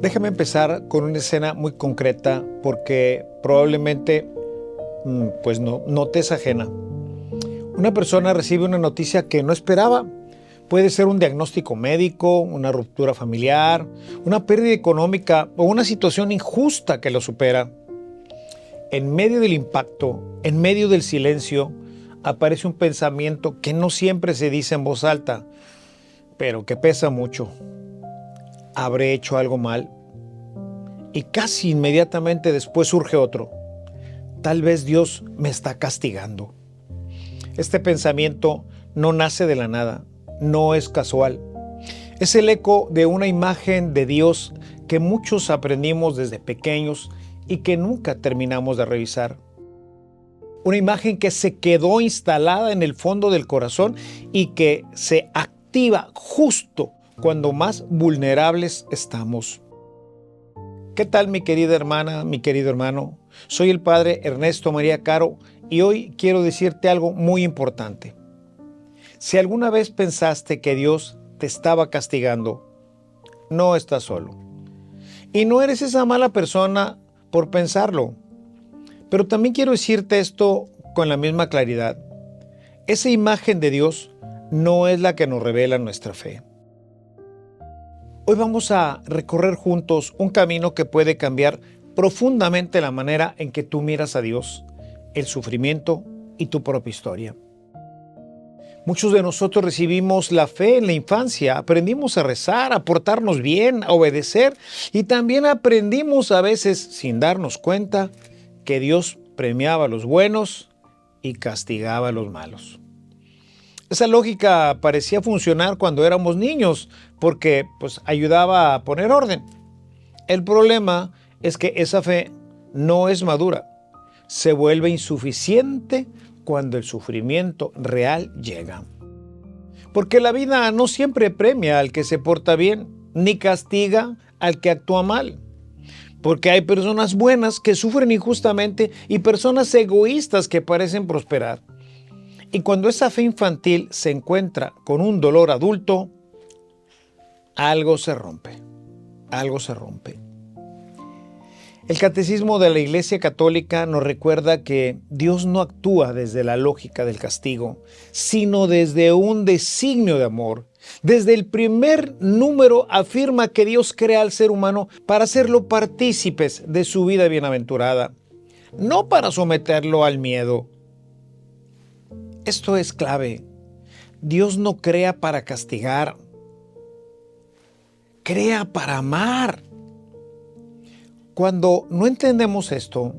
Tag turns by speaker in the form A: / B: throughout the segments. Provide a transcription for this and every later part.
A: Déjame empezar con una escena muy concreta porque probablemente pues no te es ajena. Una persona recibe una noticia que no esperaba. Puede ser un diagnóstico médico, una ruptura familiar, una pérdida económica o una situación injusta que lo supera. En medio del impacto, en medio del silencio, aparece un pensamiento que no siempre se dice en voz alta, pero que pesa mucho. ¿Habré hecho algo mal? Y casi inmediatamente después surge otro. Tal vez Dios me está castigando. Este pensamiento no nace de la nada, no es casual. Es el eco de una imagen de Dios que muchos aprendimos desde pequeños y que nunca terminamos de revisar. Una imagen que se quedó instalada en el fondo del corazón y que se activa justo cuando más vulnerables estamos. ¿Qué tal, mi querida hermana, mi querido hermano? Soy el padre Ernesto María Caro y hoy quiero decirte algo muy importante. Si alguna vez pensaste que Dios te estaba castigando, no estás solo. Y no eres esa mala persona por pensarlo. Pero también quiero decirte esto con la misma claridad. Esa imagen de Dios no es la que nos revela nuestra fe. Hoy vamos a recorrer juntos un camino que puede cambiar profundamente la manera en que tú miras a Dios, el sufrimiento y tu propia historia. Muchos de nosotros recibimos la fe en la infancia, aprendimos a rezar, a portarnos bien, a obedecer y también aprendimos a veces, sin darnos cuenta, que Dios premiaba a los buenos y castigaba a los malos. Esa lógica parecía funcionar cuando éramos niños porque ayudaba a poner orden. El problema es que esa fe no es madura. Se vuelve insuficiente cuando el sufrimiento real llega. Porque la vida no siempre premia al que se porta bien, ni castiga al que actúa mal. Porque hay personas buenas que sufren injustamente y personas egoístas que parecen prosperar. Y cuando esa fe infantil se encuentra con un dolor adulto, algo se rompe. Algo se rompe. El Catecismo de la Iglesia Católica nos recuerda que Dios no actúa desde la lógica del castigo, sino desde un designio de amor. Desde el primer número afirma que Dios crea al ser humano para hacerlo partícipes de su vida bienaventurada, no para someterlo al miedo. Esto es clave. Dios no crea para castigar, crea para amar. Cuando no entendemos esto,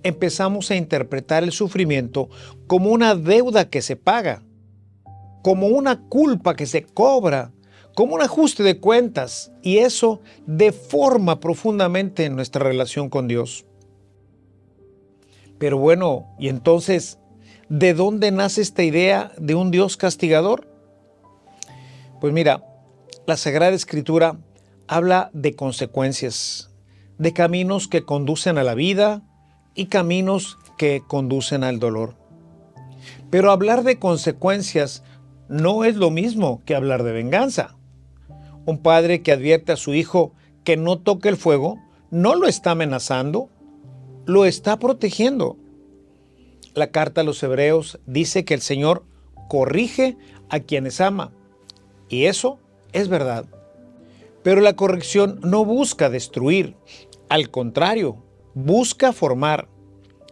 A: empezamos a interpretar el sufrimiento como una deuda que se paga, como una culpa que se cobra, como un ajuste de cuentas, y eso deforma profundamente nuestra relación con Dios. Pero bueno, ¿y entonces de dónde nace esta idea de un Dios castigador? Pues mira, la Sagrada Escritura habla de consecuencias, de caminos que conducen a la vida y caminos que conducen al dolor. Pero hablar de consecuencias no es lo mismo que hablar de venganza. Un padre que advierte a su hijo que no toque el fuego no lo está amenazando, lo está protegiendo. La carta a los Hebreos dice que el Señor corrige a quienes ama, y eso es verdad. Pero la corrección no busca destruir, al contrario, busca formar.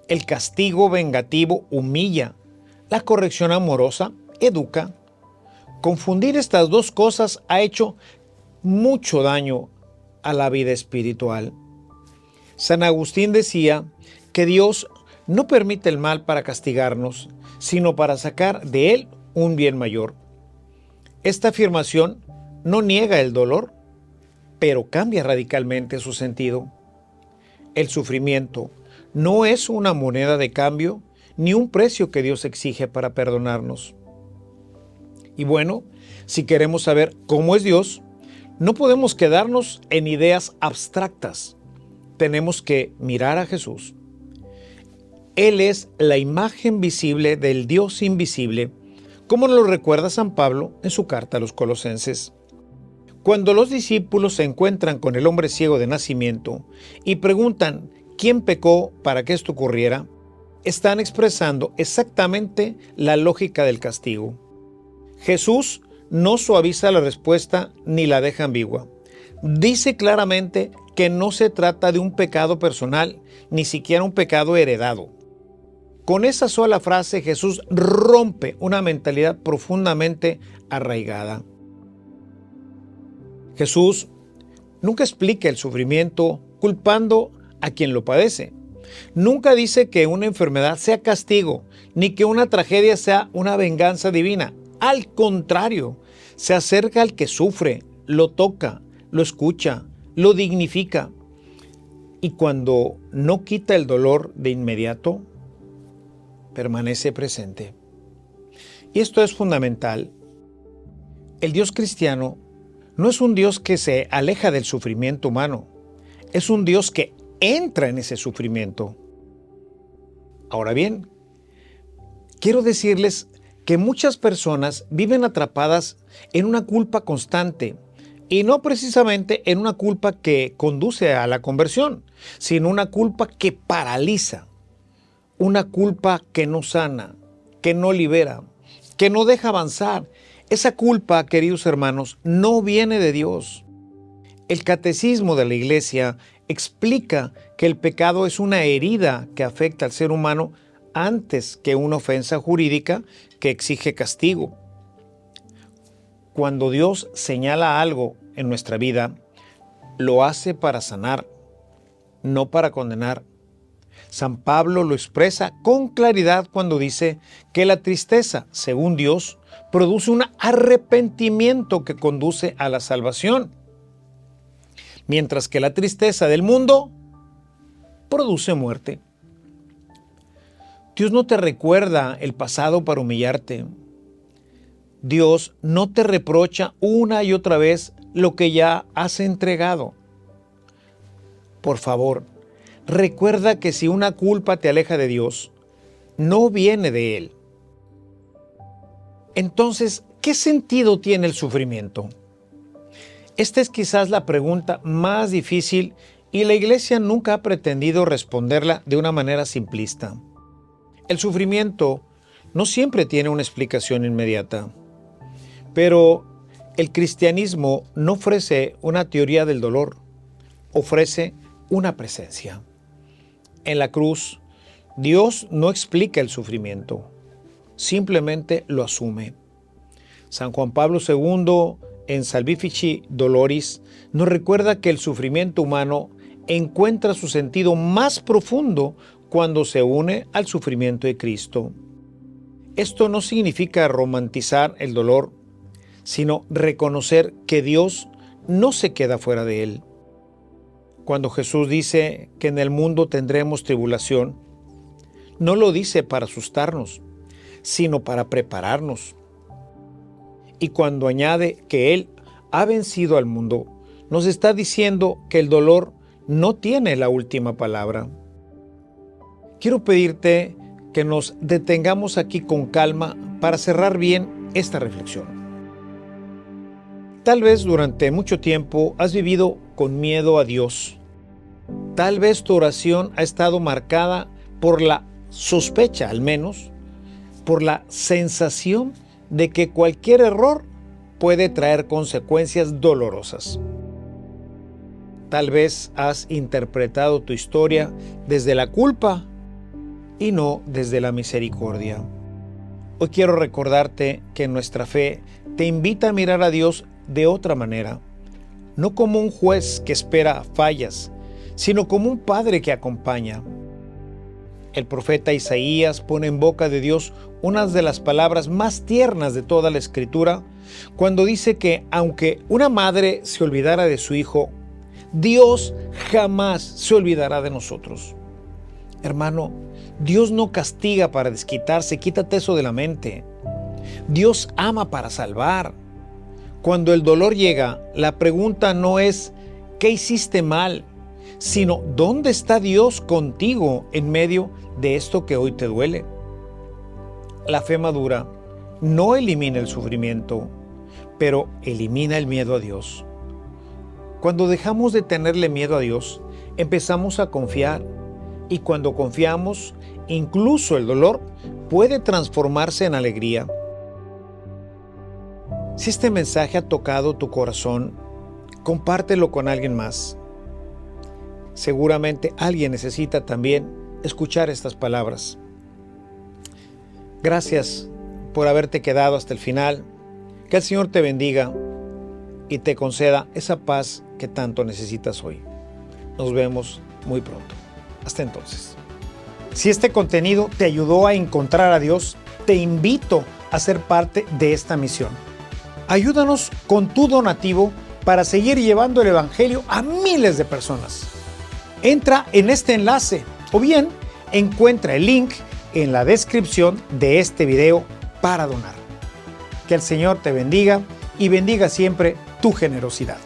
A: El castigo vengativo humilla, la corrección amorosa educa. Confundir estas dos cosas ha hecho mucho daño a la vida espiritual. San Agustín decía que Dios no permite el mal para castigarnos, sino para sacar de él un bien mayor. Esta afirmación no niega el dolor, pero cambia radicalmente su sentido. El sufrimiento no es una moneda de cambio ni un precio que Dios exige para perdonarnos. Y bueno, si queremos saber cómo es Dios, no podemos quedarnos en ideas abstractas. Tenemos que mirar a Jesús. Él es la imagen visible del Dios invisible, como nos lo recuerda San Pablo en su carta a los Colosenses. Cuando los discípulos se encuentran con el hombre ciego de nacimiento y preguntan quién pecó para que esto ocurriera, están expresando exactamente la lógica del castigo. Jesús no suaviza la respuesta ni la deja ambigua. Dice claramente que no se trata de un pecado personal, ni siquiera un pecado heredado. Con esa sola frase Jesús rompe una mentalidad profundamente arraigada. Jesús nunca explica el sufrimiento culpando a quien lo padece. Nunca dice que una enfermedad sea castigo, ni que una tragedia sea una venganza divina. Al contrario, se acerca al que sufre, lo toca, lo escucha, lo dignifica. Y cuando no quita el dolor de inmediato, permanece presente. Y esto es fundamental. El Dios cristiano no es un Dios que se aleja del sufrimiento humano, es un Dios que entra en ese sufrimiento. Ahora bien, quiero decirles que muchas personas viven atrapadas en una culpa constante, y no precisamente en una culpa que conduce a la conversión, sino una culpa que paraliza, una culpa que no sana, que no libera, que no deja avanzar. Esa culpa, queridos hermanos, no viene de Dios. El catecismo de la Iglesia explica que el pecado es una herida que afecta al ser humano antes que una ofensa jurídica que exige castigo. Cuando Dios señala algo en nuestra vida, lo hace para sanar, no para condenar. San Pablo lo expresa con claridad cuando dice que la tristeza, según Dios, produce un arrepentimiento que conduce a la salvación, mientras que la tristeza del mundo produce muerte. Dios no te recuerda el pasado para humillarte. Dios no te reprocha una y otra vez lo que ya has entregado. Por favor, recuerda que si una culpa te aleja de Dios, no viene de Él. Entonces, ¿qué sentido tiene el sufrimiento? Esta es quizás la pregunta más difícil y la Iglesia nunca ha pretendido responderla de una manera simplista. El sufrimiento no siempre tiene una explicación inmediata, pero el cristianismo no ofrece una teoría del dolor, ofrece una presencia. En la cruz, Dios no explica el sufrimiento, simplemente lo asume. San Juan Pablo II, en Salvifici Doloris, nos recuerda que el sufrimiento humano encuentra su sentido más profundo cuando se une al sufrimiento de Cristo. Esto no significa romantizar el dolor, sino reconocer que Dios no se queda fuera de él. Cuando Jesús dice que en el mundo tendremos tribulación, no lo dice para asustarnos, sino para prepararnos. Y cuando añade que Él ha vencido al mundo, nos está diciendo que el dolor no tiene la última palabra. Quiero pedirte que nos detengamos aquí con calma para cerrar bien esta reflexión. Tal vez durante mucho tiempo has vivido con miedo a Dios. Tal vez tu oración ha estado marcada por la sospecha, al menos, por la sensación de que cualquier error puede traer consecuencias dolorosas. Tal vez has interpretado tu historia desde la culpa y no desde la misericordia. Hoy quiero recordarte que nuestra fe te invita a mirar a Dios de otra manera, no como un juez que espera fallas, sino como un padre que acompaña. El profeta Isaías pone en boca de Dios una de las palabras más tiernas de toda la Escritura, cuando dice que aunque una madre se olvidara de su hijo, Dios jamás se olvidará de nosotros. Hermano, Dios no castiga para desquitarse, quítate eso de la mente. Dios ama para salvar. Cuando el dolor llega, la pregunta no es ¿qué hiciste mal?, sino ¿dónde está Dios contigo en medio de esto que hoy te duele? La fe madura no elimina el sufrimiento, pero elimina el miedo a Dios. Cuando dejamos de tenerle miedo a Dios, empezamos a confiar. Y cuando confiamos, incluso el dolor puede transformarse en alegría. Si este mensaje ha tocado tu corazón, compártelo con alguien más. Seguramente alguien necesita también escuchar estas palabras. Gracias por haberte quedado hasta el final. Que el Señor te bendiga y te conceda esa paz que tanto necesitas hoy. Nos vemos muy pronto. Hasta entonces. Si este contenido te ayudó a encontrar a Dios, te invito a ser parte de esta misión. Ayúdanos con tu donativo para seguir llevando el Evangelio a miles de personas. Entra en este enlace o bien encuentra el link en la descripción de este video para donar. Que el Señor te bendiga y bendiga siempre tu generosidad.